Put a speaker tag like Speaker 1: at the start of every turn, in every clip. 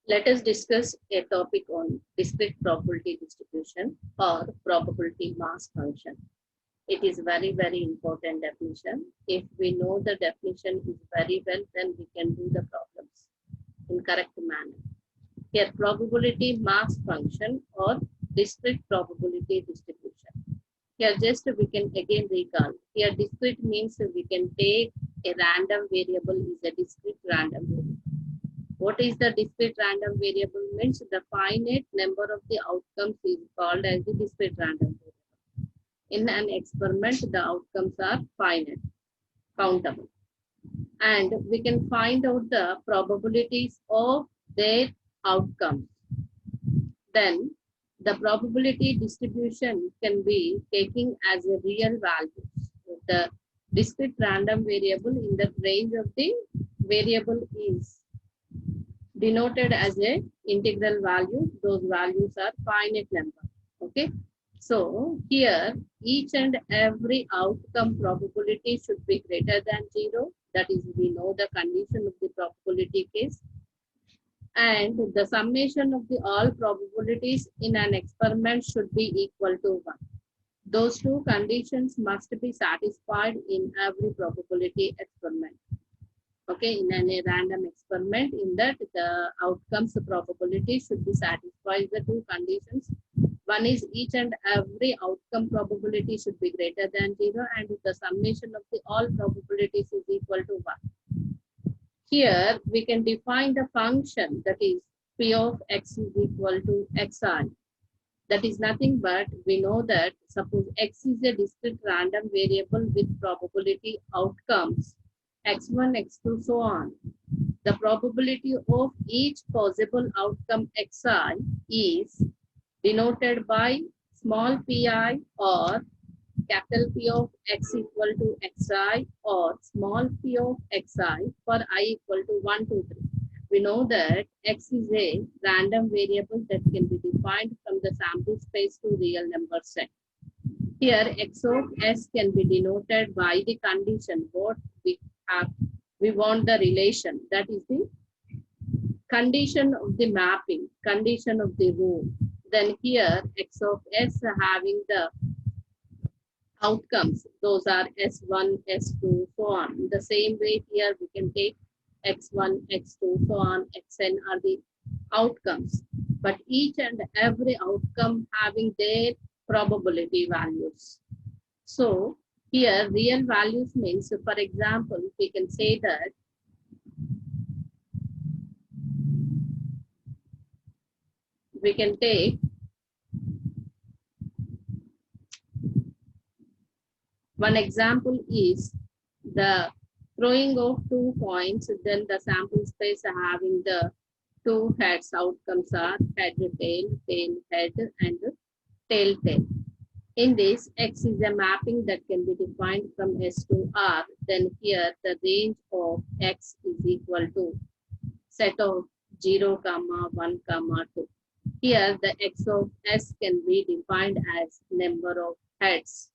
Speaker 1: Let us discuss a topic on discrete probability distribution or probability mass function. It is very important definition. If we know the definition is very well, then we can do the problems in correct manner. Here, probability mass function or discrete probability distribution. Here, just we can again recall. Here, discrete means we can take a random variable is a discrete random variable. What is the discrete random variable? Means the finite number of the outcomes is called as the discrete random variable. In an experiment, the outcomes are finite, countable. And we can find out the probabilities of their outcomes. Then the probability distribution can be taken as a real value. The discrete random variable in the range of the variable is denoted as a integral value. Those values are finite number. Okay. So here each and every outcome probability should be greater than 0. That is, we know the condition of the probability case. And the summation of the all probabilities in an experiment should be equal to 1. Those two conditions must be satisfied in every probability experiment. Okay, in a random experiment, in that the outcomes probability should be satisfied the two conditions. One is each and every outcome probability should be greater than 0, and the summation of the all probabilities is equal to 1. Here we can define the function, that is p of x is equal to xi. That is nothing but we know that suppose x is a discrete random variable with probability outcomes x1, x2, so on. The probability of each possible outcome xi is denoted by small pi or capital P of x equal to xi or small p of xi for I equal to 1, 2, 3. We know that x is a random variable that can be defined from the sample space to real number set. Here x of s can be denoted by the condition what we have. We want the relation, that is the condition of the mapping, condition of the rule. Then here x of s having the outcomes, those are S1, S2, so on. In the same way here we can take X1, X2, so on, Xn are the outcomes. But each and every outcome having their probability values. So here real values means, for example, we can say that we can take one example is the throwing of 2 points, then the sample space having the 2 heads. Outcomes are head, tail, tail, head, and tail, tail. In this, x is a mapping that can be defined from S to R. Then here the range of x is equal to set of 0, 1, 2. Here the x of s can be defined as number of heads.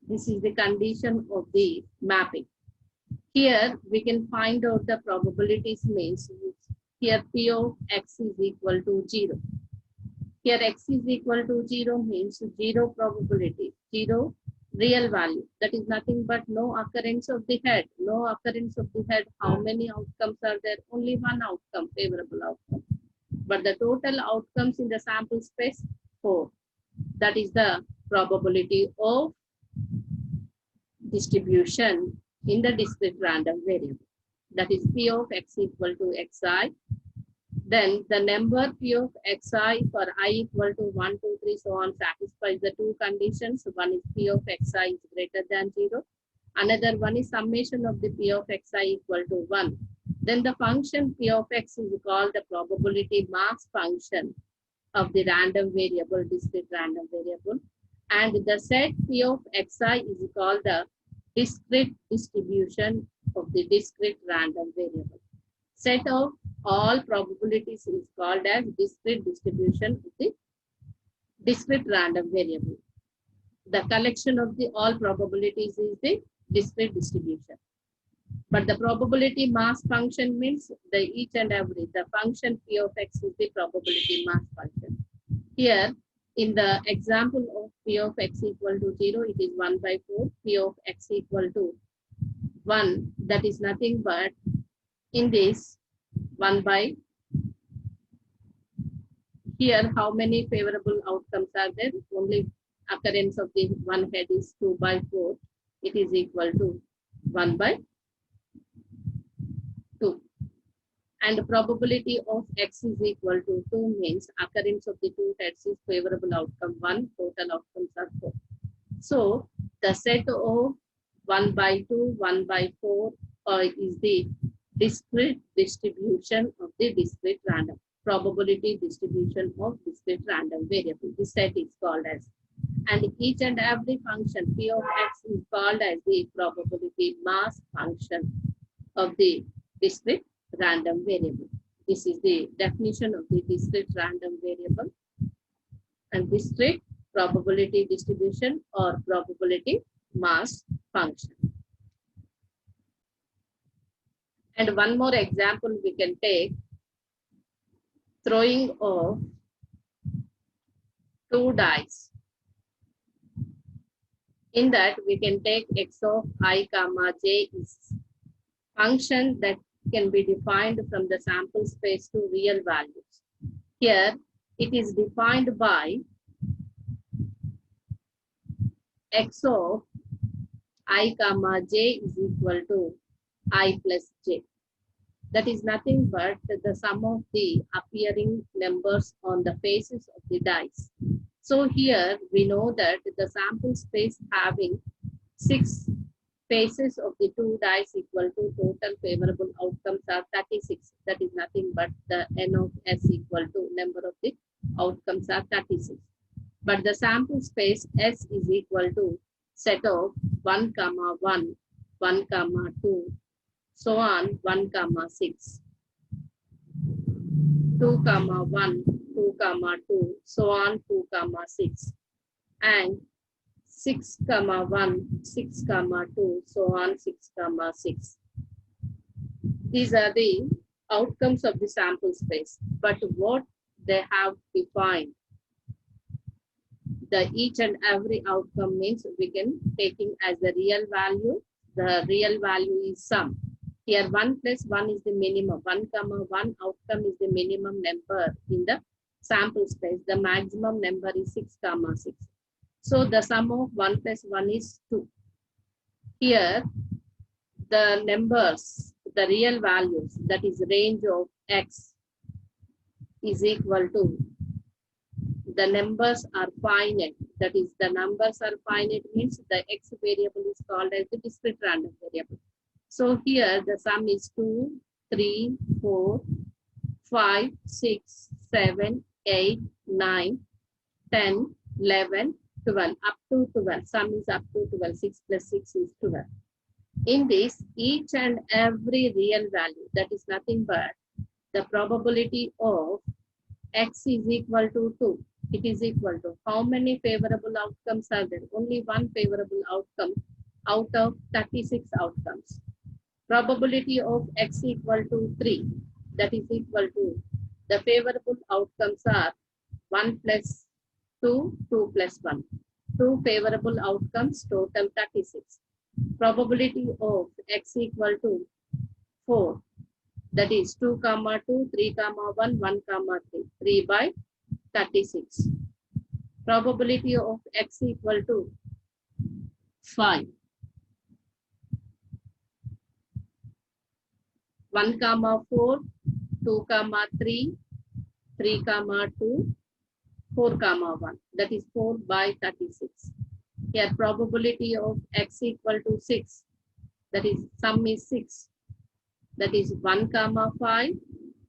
Speaker 1: This is the condition of the mapping. Here we can find out the probabilities means here p of x is equal to 0. Here x is equal to 0 means 0 probability, 0 real value. That is nothing but no occurrence of the head. No occurrence of the head. How many outcomes are there? Only one outcome, favorable outcome. But the total outcomes in the sample space, 4. That is the probability of distribution in the discrete random variable. That is p of x equal to xi. Then the number p of xi for I equal to 1, 2, 3, so on satisfies the two conditions. One is p of xi is greater than 0. Another one is summation of the p of xi equal to 1. Then the function p of x is called the probability mass function of the random variable, discrete random variable. And the set p of xi is called the discrete distribution of the discrete random variable. Set of all probabilities is called as discrete distribution of the discrete random variable. The collection of the all probabilities is the discrete distribution. But the probability mass function means the each and every, the function P of X is the probability mass function. Here, in the example of P of X equal to 0, it is 1 by 4. P of X equal to 1, that is nothing but in this 1 by, here how many favorable outcomes are there? Only occurrence of the one head is 2 by 4. It is equal to 1 by 2. And the probability of X is equal to 2 means occurrence of the two heads is favorable outcome 1, total outcomes are 4. So the set of 1 by 2, 1 by 4 is the discrete distribution of the discrete random, probability distribution of discrete random variable. This set is called as, and each and every function P of X is called as the probability mass function of the discrete random variable. This is the definition of the discrete random variable and discrete probability distribution or probability mass function. And one more example we can take, throwing of 2 dice. In that we can take X of I comma j is function that can be defined from the sample space to real values. Here it is defined by X of I comma j is equal to I plus j. That is nothing but the sum of the appearing numbers on the faces of the dice. So here we know that the sample space having 6 faces of the 2 dice equal to total favorable outcomes are 36. That is nothing but the n of s equal to number of the outcomes are 36. But the sample space s is equal to set of 1 comma 1, 1 comma 2, so on 1 comma 6, 2 comma 1, 2 comma 2, so on 2 comma 6, and 6 comma 1, 6 comma 2, so on 6 comma 6. These are the outcomes of the sample space. But what they have defined, the each and every outcome means we can taking as the real value. The real value is sum. Here 1 plus 1 is the minimum. 1 comma 1 outcome is the minimum number in the sample space. The maximum number is 6 comma 6. So the sum of 1 plus 1 is 2. Here the numbers, the real values, that is range of x is equal to, the numbers are finite. That is the numbers are finite means the x variable is called as the discrete random variable. So here the sum is 2, 3, 4, 5, 6, 7, 8, 9, 10, 11, 12, up to 12. Sum is up to 12. 6 plus 6 is 12. In this, each and every real value, that is nothing but the probability of x is equal to 2. It is equal to how many favorable outcomes are there? Only one favorable outcome out of 36 outcomes. Probability of x equal to 3. That is equal to the favorable outcomes are 1 plus 2, 2 plus 1. 2 favorable outcomes, total 36. Probability of x equal to 4. That is 2 comma 2, 3 comma 1, 1 comma 3. 3 by 36. Probability of x equal to 5. 1 comma 4, 2 comma 3, 3 comma 2, 4 comma 1. That is 4 by 36. Here probability of x equal to 6. That is sum is 6. That is 1 comma 5,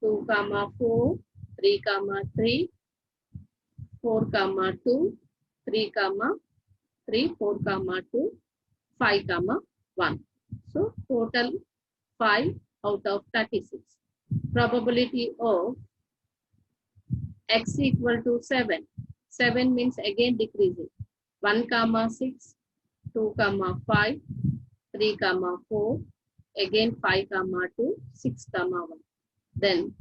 Speaker 1: 2 comma 4, 3 comma 3, 4 comma 2, 3 comma 3, 4 comma 2, 5 comma 1. So total 5 out of 36. Probability of x equal to 7. 7 means again decreasing. 1 comma 6, 2 comma 5, 3 comma 4, again 5 comma 2, 6 comma 1. Then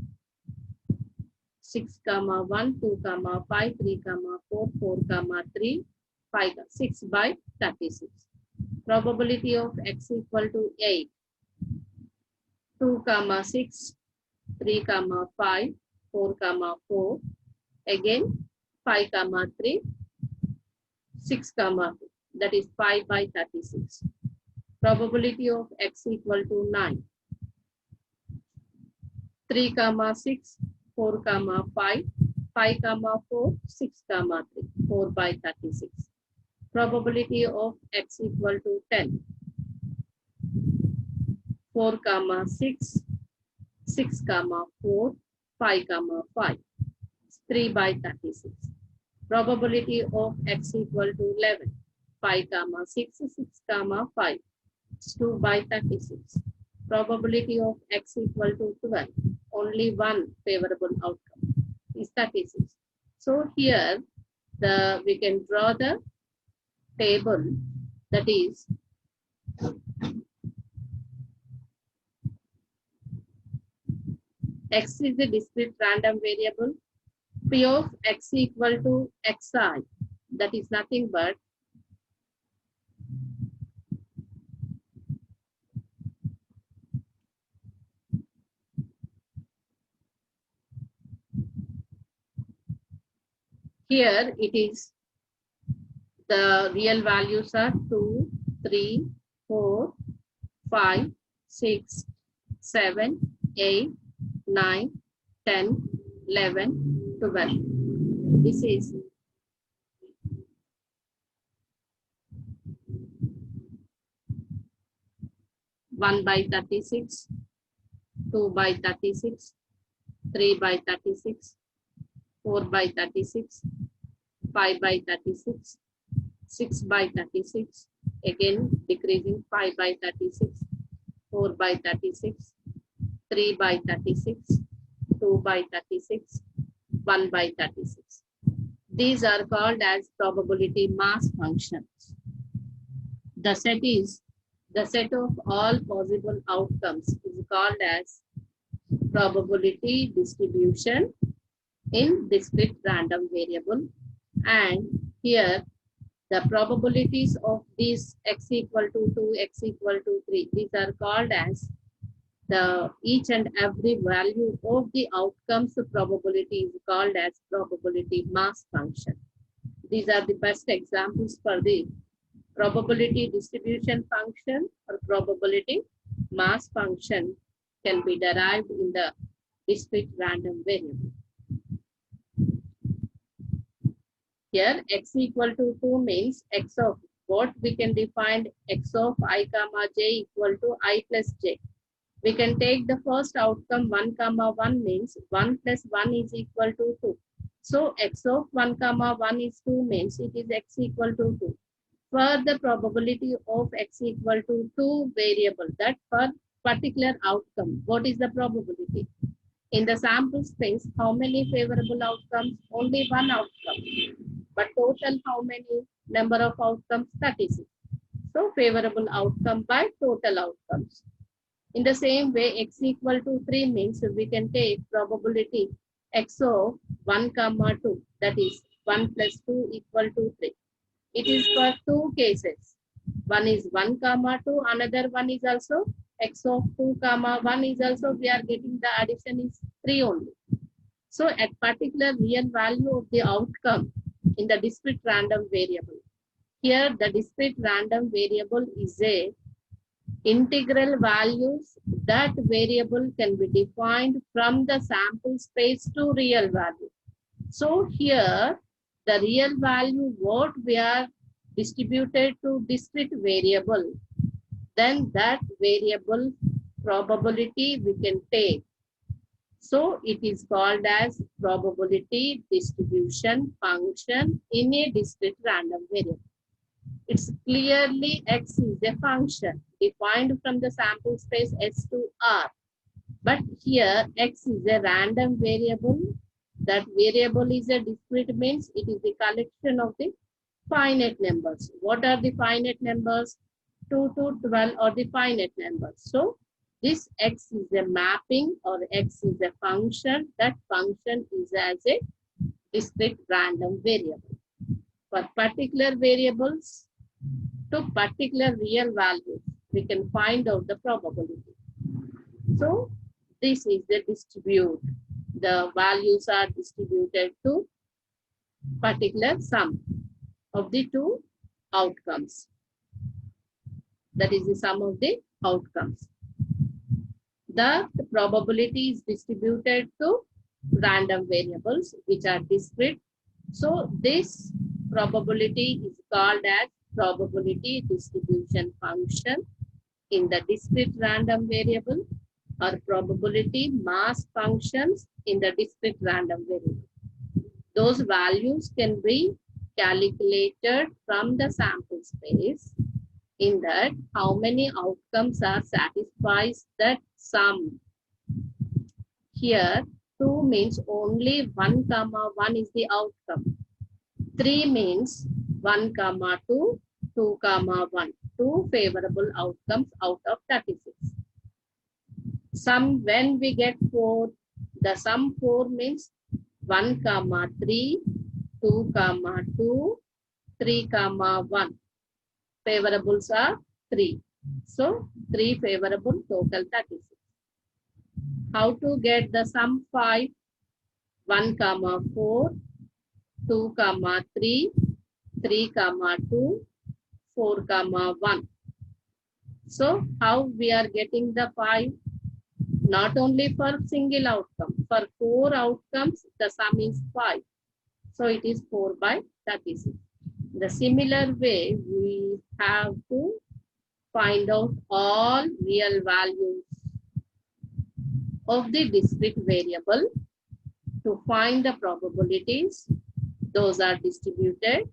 Speaker 1: 6 comma 1, 2 comma 5, 3 comma 4, 4 comma 3, 5, 6 by 36. Probability of x equal to 8, 2 comma 6, 3 comma 5, 4 comma 4, again 5 comma 3, 6 comma 2, that is 5 by 36. Probability of x equal to 9, 3 comma 6, 4 comma 5, 5 comma 4, 6 comma 3, 4 by 36. Probability of x equal to 10, 4 comma 6, 6 comma 4, 5 comma 5, 3 by 36. Probability of x equal to 11, 5 comma 6, 6 comma 5, 2 by 36. Probability of x equal to 12, only one favorable outcome is 36. So here we can draw the table, that is x is the discrete random variable. P of x equal to xi, that is nothing but here it is the real values are 2, 3, 4, 5, 6, 7, 8, 9, 10, 11, 12. This is 1 by 36, 2 by 36, 3 by 36, 4 by 36, 5 by 36, 6 by 36, again decreasing 5 by 36, 4 by 36, 3 by 36, 2 by 36, 1 by 36. These are called as probability mass functions. The set of all possible outcomes is called as probability distribution in discrete random variable. And here the probabilities of these x equal to 2, x equal to 3, these are called as the each and every value of the outcomes probability is called as probability mass function. These are the best examples for the probability distribution function or probability mass function can be derived in the discrete random variable. Here x equal to 2 means x of what we can define x of I comma j equal to I plus j. We can take the first outcome 1 comma 1 means 1 plus 1 is equal to 2. So x of 1 comma 1 is 2 means it is x equal to 2. For the probability of x equal to 2 variable, that for particular outcome, what is the probability? In the sample space, how many favorable outcomes? Only one outcome. But total how many number of outcomes? 36. So favorable outcome by total outcomes. In the same way, x equal to 3 means we can take probability x of 1 comma 2, that is 1 plus 2 equal to 3. It is for two cases. One is 1 comma 2, another one is also x of 2 comma 1 is also, we are getting the addition is 3 only. So at particular real value of the outcome in the discrete random variable. Here the discrete random variable is a integral values. That variable can be defined from the sample space to real value. So here the real value what we are distributed to discrete variable, then that variable probability we can take. So it is called as probability distribution function in a discrete random variable. It's clearly x is a function defined from the sample space S to R. But here x is a random variable. That variable is a discrete means it is the collection of the finite numbers. What are the finite numbers? 2 to 12 are the finite numbers. So this x is a mapping or x is a function. That function is as a discrete random variable. For particular variables to particular real values, we can find out the probability. So this is the distribute. The values are distributed to particular sum of the two outcomes. That is the sum of the outcomes. The probability is distributed to random variables which are discrete. So this probability is called as probability distribution function in the discrete random variable, or probability mass functions in the discrete random variable. Those values can be calculated from the sample space, in that how many outcomes are satisfies that sum. Here 2 means only 1 comma 1 is the outcome. 3 means 1 comma 2, 2 comma 1. 2 favorable outcomes out of 36. Sum when we get 4, the sum 4 means 1 comma 3, 2 comma 2, 3 comma 1. Favorables are 3. So 3 favorable, total 36. How to get the sum 5? 1 comma 4, 2 comma 3, 3 comma 2, 4 comma 1. So how we are getting the 5? Not only for single outcome, for 4 outcomes the sum is 5. So it is 4 by 36. The similar way we have to find out all real values of the discrete variable. To find the probabilities, those are distributed,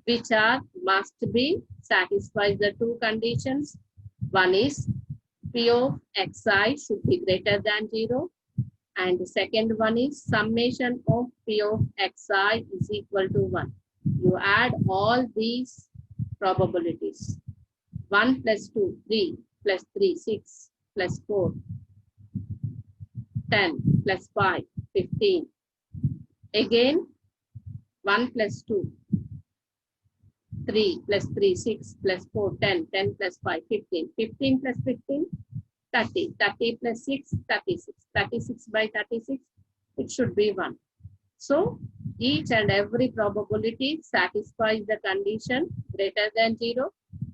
Speaker 1: which are must be satisfies the two conditions. One is P of xi should be greater than 0. And the second one is summation of P of xi is equal to 1. You add all these probabilities. 1 plus 2, 3, plus 3, 6, plus 4, 10, plus 5, 15. Again, 1 plus 2, 3, plus 3, 6, plus 4, 10, 10 plus 5, 15. 15 plus 15, 30. 30 plus 6, 36. 36 by 36, it should be 1. So each and every probability satisfies the condition greater than 0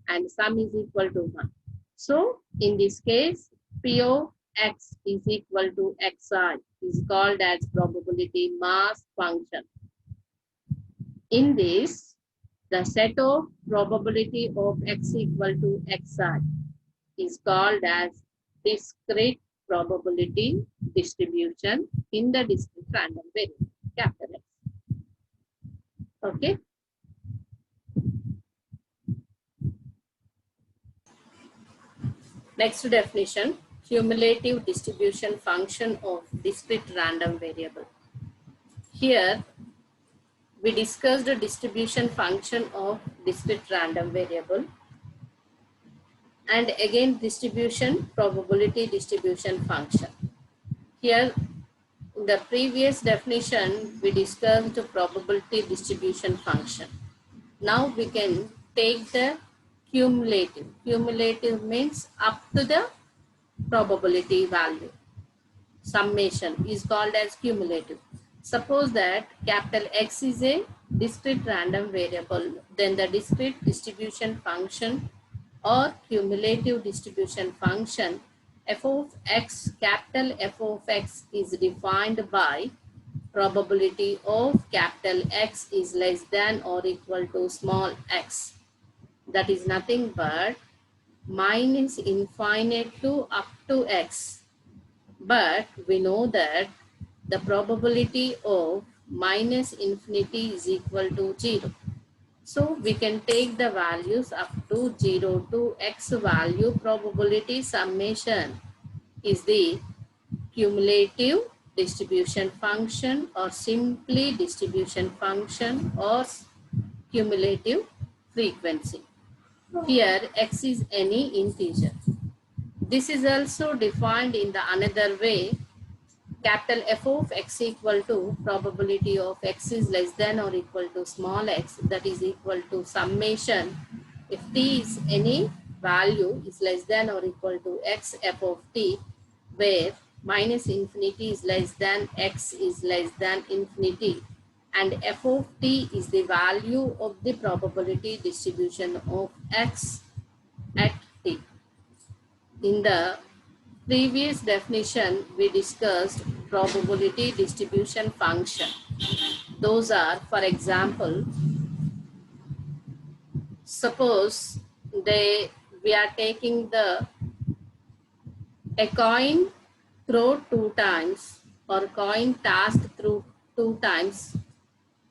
Speaker 1: and sum is equal to 1. So in this case, P of x is equal to xi is called as probability mass function. In this, the set of probability of x equal to xi is called as discrete probability distribution in the discrete random variable, capital X. Okay. Next definition, cumulative distribution function of discrete random variable. Here, we discussed the distribution function of discrete random variable, and again distribution probability distribution function. Here, in the previous definition, we discussed the probability distribution function. Now we can take the cumulative. Cumulative means up to the probability value. Summation is called as cumulative. Suppose that capital X is a discrete random variable, then the discrete distribution function or cumulative distribution function f of x, capital F of x is defined by probability of capital X is less than or equal to small x. That is nothing but minus infinite to up to x. But we know that the probability of minus infinity is equal to 0. So we can take the values up to 0 to x value. Probability summation is the cumulative distribution function or simply distribution function or cumulative frequency. Here x is any integer. This is also defined in the another way. Capital F of x equal to probability of x is less than or equal to small x, that is equal to summation. If t is any value is less than or equal to x f of t, where minus infinity is less than x is less than infinity, and f of t is the value of the probability distribution of x at t. In the previous definition, we discussed probability distribution function. Those are, for example, suppose we are taking a coin throw 2 times, or coin tossed through 2 times,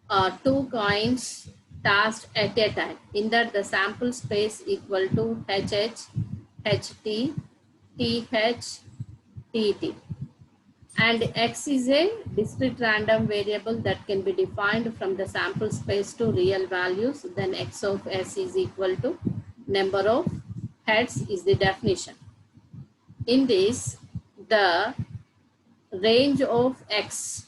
Speaker 1: or 2 coins tossed at a time. In that the sample space equal to HH, HT, TH, TT. And x is a discrete random variable that can be defined from the sample space to real values. Then x of s is equal to number of heads is the definition. In this, the range of x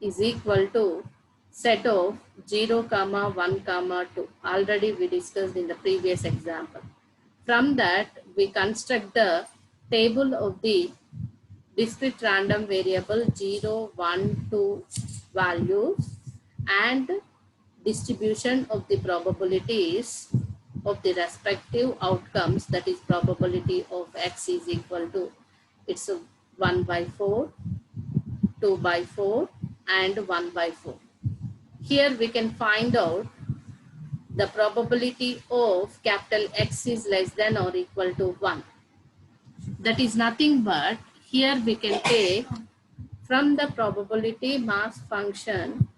Speaker 1: is equal to set of 0, 1, 2. Already we discussed in the previous example. From that, we construct the table of the discrete random variable 0, 1, 2 values and distribution of the probabilities of the respective outcomes, that is probability of x is equal to, it's 1 by 4, 2 by 4 and 1 by 4. Here we can find out the probability of capital X is less than or equal to 1. That is nothing but, here we can take from the probability mass function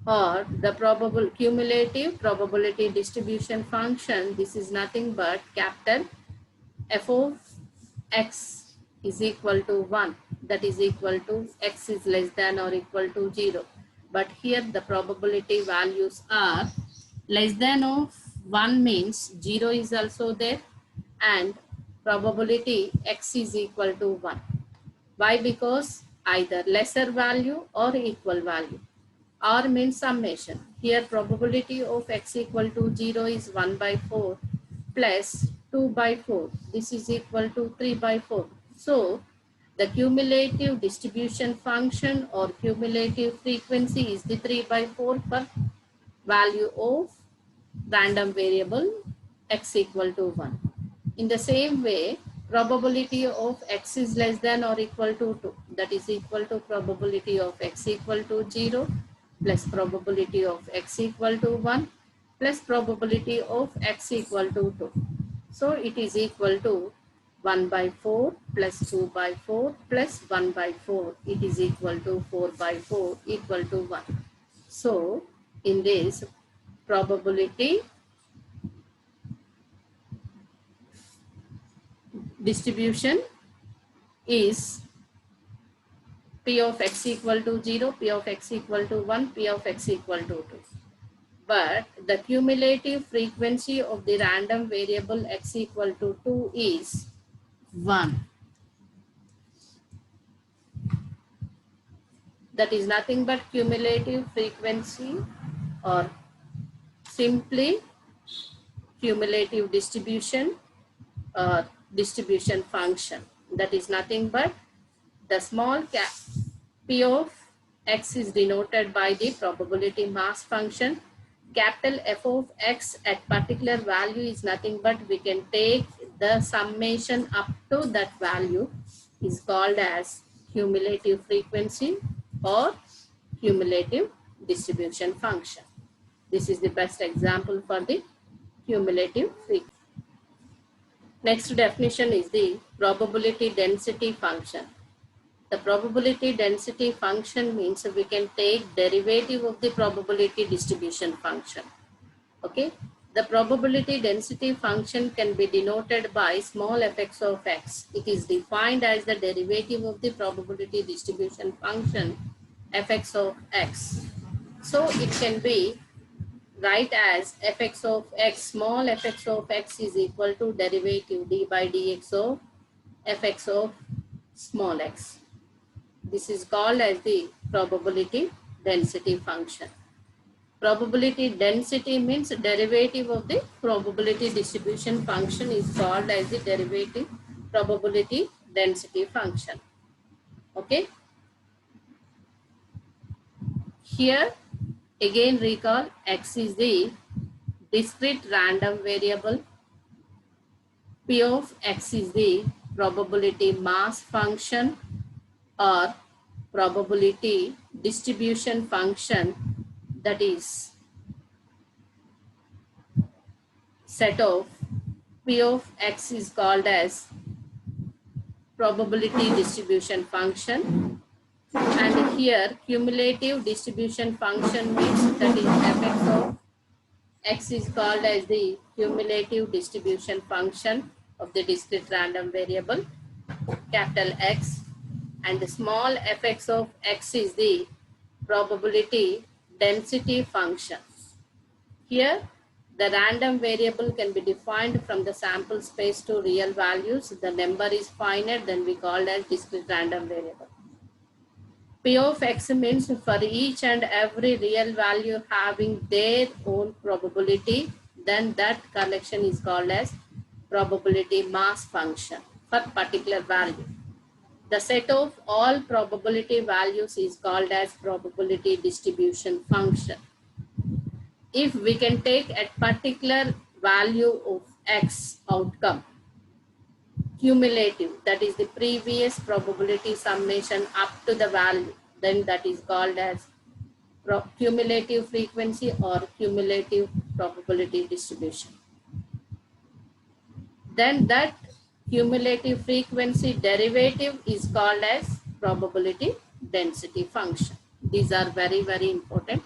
Speaker 1: or the cumulative probability distribution function. This is nothing but capital F of x is equal to 1, that is equal to x is less than or equal to 0. But here the probability values are less than of 1 means 0 is also there, and probability x is equal to 1. Why? Because either lesser value or equal value. R means summation. Here probability of x equal to 0 is 1 by 4 plus 2 by 4. This is equal to 3 by 4. So the cumulative distribution function or cumulative frequency is the 3 by 4 for value of random variable x equal to 1. In the same way, probability of x is less than or equal to 2, that is equal to probability of x equal to 0 plus probability of x equal to 1 plus probability of x equal to 2. So it is equal to 1 by 4 plus 2 by 4 plus 1 by 4. It is equal to 4 by 4 equal to 1. So in this, probability distribution is P of x equal to 0, P of x equal to 1, P of x equal to 2. But the cumulative frequency of the random variable x equal to 2 is 1. That is nothing but cumulative frequency or simply cumulative distribution or distribution function. That is nothing but the small cap P of x is denoted by the probability mass function. Capital F of x at particular value is nothing but we can take the summation up to that value is called as cumulative frequency or cumulative distribution function. This is the best example for the cumulative frequency. Next definition is the probability density function. The probability density function means we can take derivative of the probability distribution function. Okay. The probability density function can be denoted by small fx of x. It is defined as the derivative of the probability distribution function fx of x. So it can be write as fx of x, small fx of x is equal to derivative d by dx of fx of small x. This is called as the probability density function. Probability density means derivative of the probability distribution function is called as the derivative probability density function. Okay. Here again recall x is the discrete random variable. P of x is the probability mass function or probability distribution function, that is set of P of x is called as probability distribution function, and here cumulative distribution function means that is fx of x is called as the cumulative distribution function of the discrete random variable capital X, and the small fx of x is the probability density function. Here the random variable can be defined from the sample space to real values. The number is finite, then we call as discrete random variable. P of x means for each and every real value having their own probability, then that collection is called as probability mass function for particular value. The set of all probability values is called as probability distribution function. If we can take a particular value of x outcome, cumulative, that is the previous probability summation up to the value, then that is called as cumulative frequency or cumulative probability distribution. Then that cumulative frequency derivative is called as probability density function. These are very, very important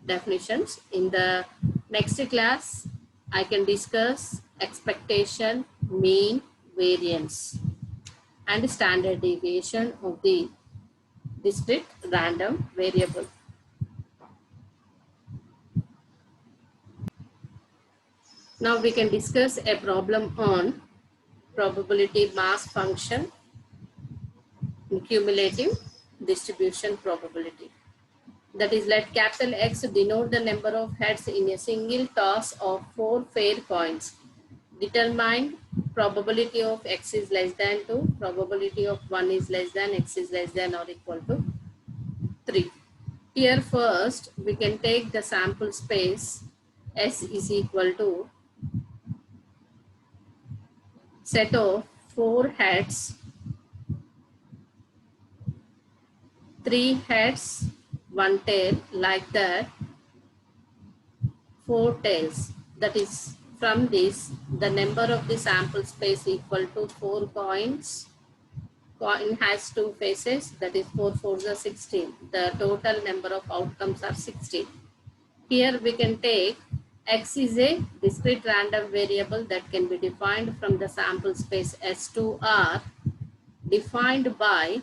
Speaker 1: definitions. In the next class, I can discuss expectation, mean, variance, and standard deviation of the discrete random variable. Now we can discuss a problem on probability mass function and cumulative distribution probability. That is, let capital X denote the number of heads in a single toss of 4 fair coins. Determine probability of x is less than 2, probability of 1 is less than, x is less than or equal to 3. Here first we can take the sample space S is equal to set of 4 heads, 3 heads, 1 tail, like that, 4 tails. That is, from this the number of the sample space equal to 4 coins. Coin has 2 faces, that is 4 4s are 16. The total number of outcomes are 16. Here we can take x is a discrete random variable that can be defined from the sample space S2R, defined by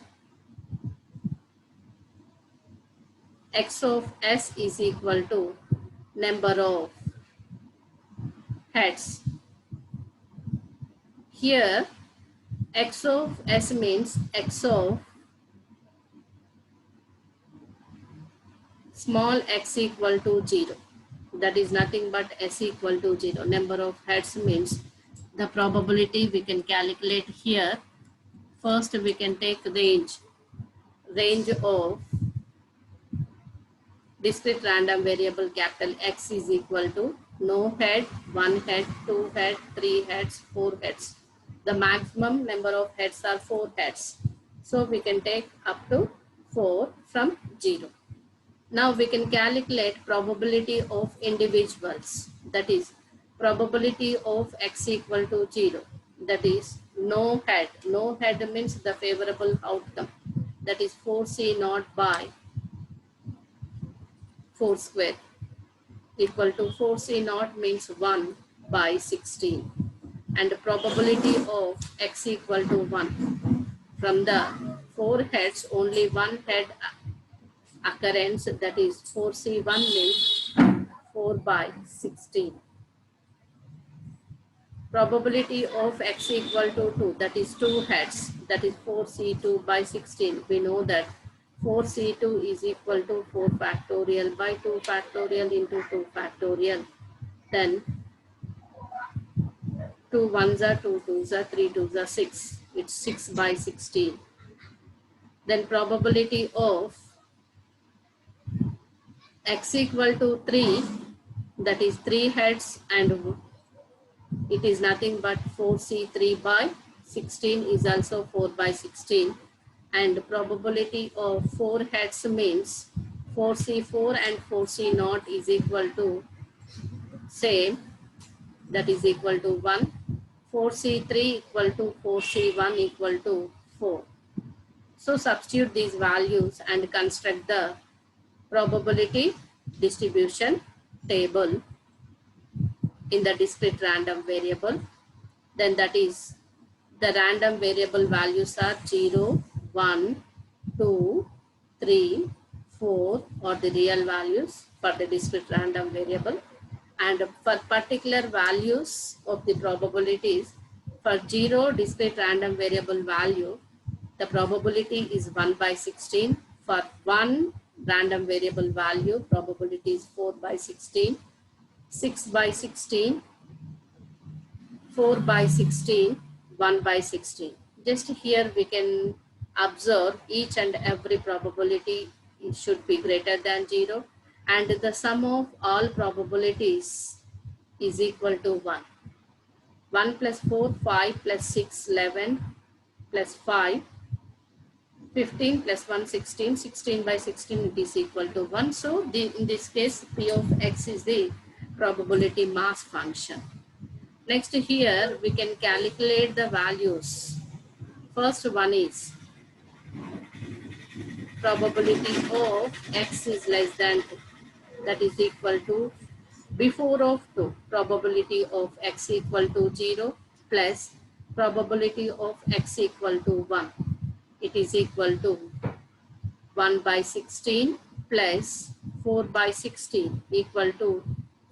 Speaker 1: x of s is equal to number of heads. Here x of s means x of small x equal to 0. That is nothing but s equal to 0. Number of heads means the probability we can calculate here. First we can take range of discrete random variable capital X is equal to no head, 1 head, 2 head, 3 heads, 4 heads. The maximum number of heads are 4 heads. So we can take up to 4 from 0. Now we can calculate probability of individuals. That is, probability of x equal to 0. That is no head. No head means the favorable outcome. That is 4c naught by 4 square equal to 4c naught means 1 by 16. And the probability of x equal to 1. From the 4 heads, only 1 head occurrence, that is 4c1 means 4 by 16. Probability of x equal to 2, that is 2 heads, that is 4c2 by 16. We know that 4c2 is equal to 4 factorial by 2 factorial into 2 factorial. Then 2 ones are 2 twos are 3 twos are 6. It's 6 by 16. Then probability of x equal to 3, that is 3 heads, and it is nothing but 4c3 by 16 is also 4 by 16. And probability of 4 heads means 4c4 and 4c0 is equal to same, that is equal to 1. 4c3 equal to 4c1 equal to 4. So substitute these values and construct the probability distribution table in the discrete random variable. Then that is, the random variable values are 0, 1, 2, 3, 4 or the real values for the discrete random variable. And for particular values of the probabilities, for 0 discrete random variable value, the probability is 1 by 16. For 1 random variable value, probability is 4 by 16, 6 by 16, 4 by 16, 1 by 16. Just here we can observe each and every probability should be greater than 0, and the sum of all probabilities is equal to 1. 1 plus 4, 5 plus 6, 11 plus 5, 15 plus 1, 16, 16 by 16 it is equal to 1. So in this case, P of x is the probability mass function. Next here we can calculate the values. First one is probability of x is less than 2, that is equal to before of 2, probability of x equal to 0 plus probability of x equal to 1. It is equal to 1 by 16 plus 4 by 16 equal to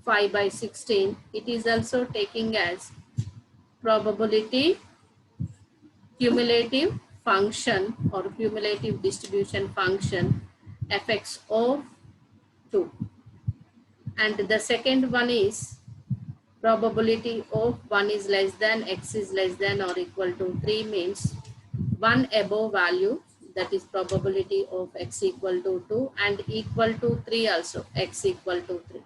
Speaker 1: 5 by 16. It is also taking as probability cumulative function or cumulative distribution function fx of 2. And the second one is probability of 1 is less than x is less than or equal to 3, means 1 above value, that is probability of x equal to 2 and equal to 3 also, x equal to 3.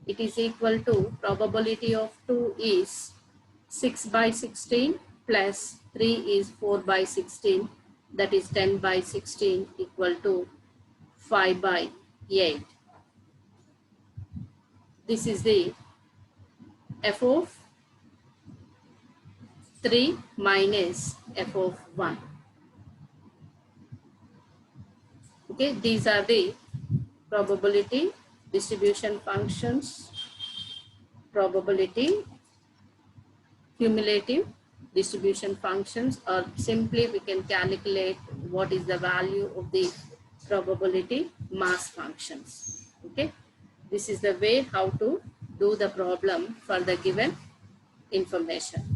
Speaker 1: It is equal to probability of 2 is 6 by 16 plus 3 is 4 by 16, that is 10 by 16 equal to 5 by 8. This is the f of 3 minus f of 1. Okay, these are the probability distribution functions, probability cumulative distribution functions, or simply we can calculate what is the value of the probability mass functions. Okay, this is the way how to do the problem for the given information.